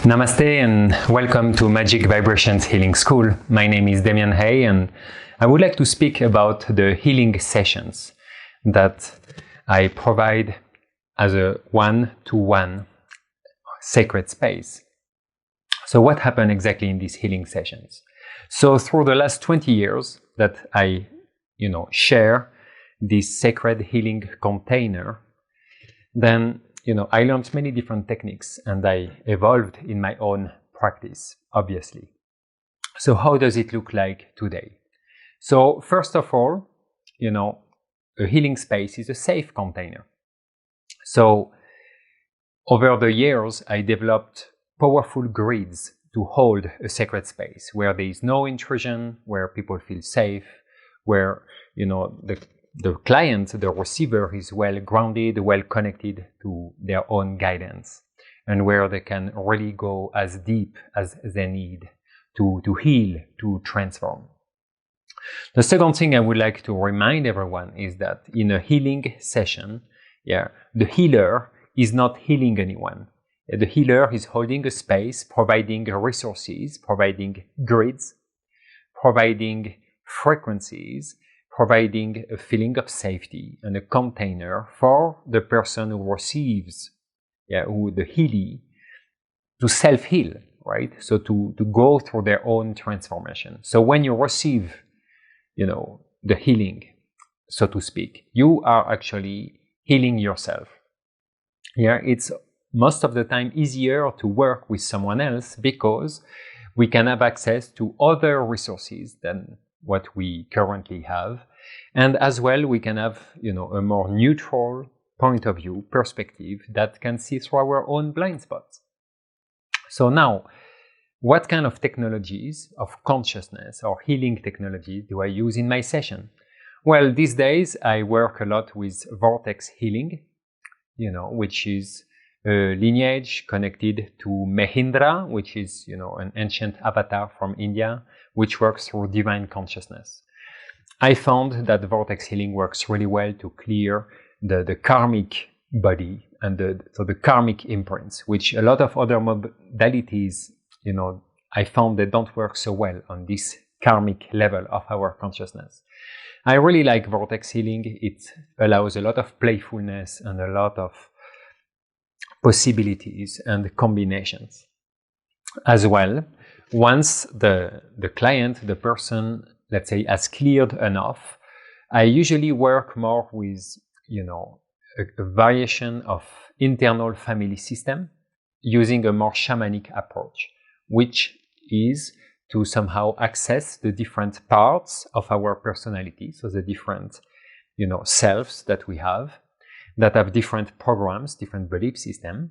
Namaste and welcome to Magic Vibrations Healing School. My name is Demian Haye and I would like to speak about the healing sessions that I provide as a one-to-one sacred space. So what happened exactly in these healing sessions? So through the last 20 years that I share this sacred healing container, then I learned many different techniques and I evolved in my own practice, obviously. So how does it look like today? So first of all, a healing space is a safe container. So over the years, I developed powerful grids to hold a sacred space where there is no intrusion, where people feel safe, where, the client, the receiver, is well grounded, well connected to their own guidance, and where they can really go as deep as they need to heal, to transform. The second thing I would like to remind everyone is that in a healing session, the healer is not healing anyone. The healer is holding a space, providing resources, providing grids, providing frequencies, providing a feeling of safety and a container for the person who receives the healing to self-heal, right? So to go through their own transformation. So when you receive, the healing, so to speak, you are actually healing yourself. It's most of the time easier to work with someone else because we can have access to other resources than what we currently have. And as well, we can have, a more neutral point of view, perspective that can see through our own blind spots. So now, what kind of technologies of consciousness or healing technology do I use in my session? Well, these days I work a lot with Vortex Healing, which is a lineage connected to Mahindra, which is, an ancient avatar from India, which works through divine consciousness. I found that Vortex Healing works really well to clear the karmic body and the karmic imprints, which a lot of other modalities, I found they don't work so well on this karmic level of our consciousness. I really like Vortex Healing. It allows a lot of playfulness and a lot of possibilities and combinations. As well, once the client, the person, let's say, has cleared enough, I usually work more with, a variation of internal family system using a more shamanic approach, which is to somehow access the different parts of our personality, so the different, selves that we have, that have different programs, different belief system.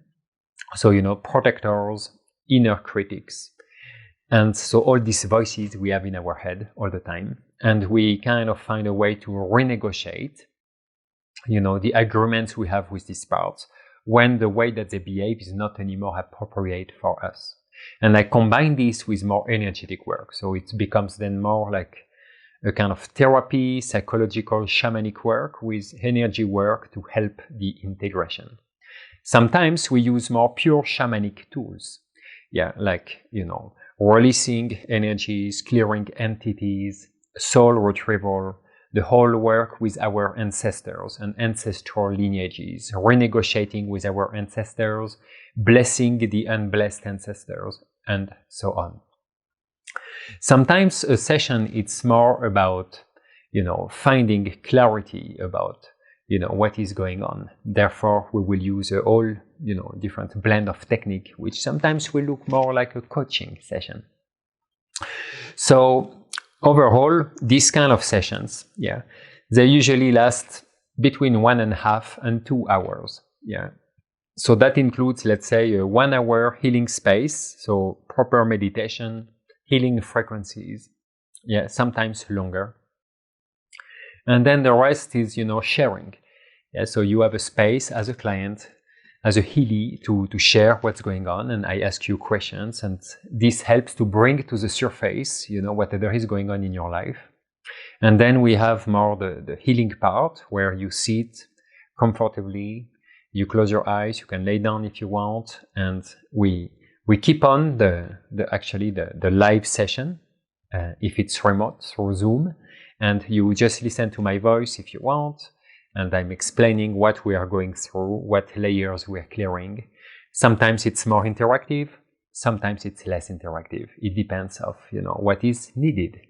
So, protectors, inner critics. And so all these voices we have in our head all the time. And we kind of find a way to renegotiate, the agreements we have with these parts when the way that they behave is not anymore appropriate for us. And I combine this with more energetic work. So it becomes then more like a kind of therapy, psychological, shamanic work with energy work to help the integration. Sometimes we use more pure shamanic tools. Like, releasing energies, clearing entities, soul retrieval, the whole work with our ancestors and ancestral lineages, renegotiating with our ancestors, blessing the unblessed ancestors, and so on. Sometimes a session, it's more about, finding clarity about, what is going on. Therefore, we will use a whole, different blend of technique, which sometimes will look more like a coaching session. So overall, these kind of sessions, they usually last between 1.5 and 2 hours. So that includes, let's say, a 1 hour healing space, so proper meditation, healing frequencies, sometimes longer. And then the rest is, sharing. So you have a space as a client, as a healer, to share what's going on, and I ask you questions, and this helps to bring to the surface, whatever is going on in your life. And then we have more the healing part, where you sit comfortably, you close your eyes, you can lay down if you want, and we We keep on the live session if it's remote through Zoom, and you just listen to my voice if you want, and I'm explaining what we are going through, what layers we are clearing. Sometimes it's more interactive, sometimes it's less interactive. It depends of what is needed.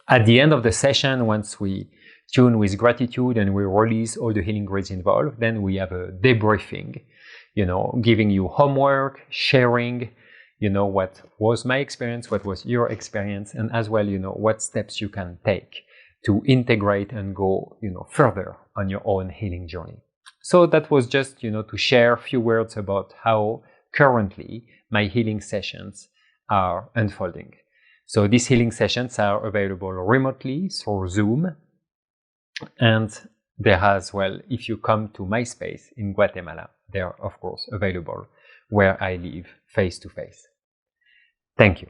At the end of the session, once we tune with gratitude and we release all the healing grids involved, then we have a debriefing, giving you homework, sharing, what was my experience, what was your experience, and as well, what steps you can take to integrate and go, further on your own healing journey. So that was just, to share a few words about how currently my healing sessions are unfolding. So these healing sessions are available remotely through Zoom, and there as well, if you come to my space in Guatemala, they are of course available where I live face to face. Thank you.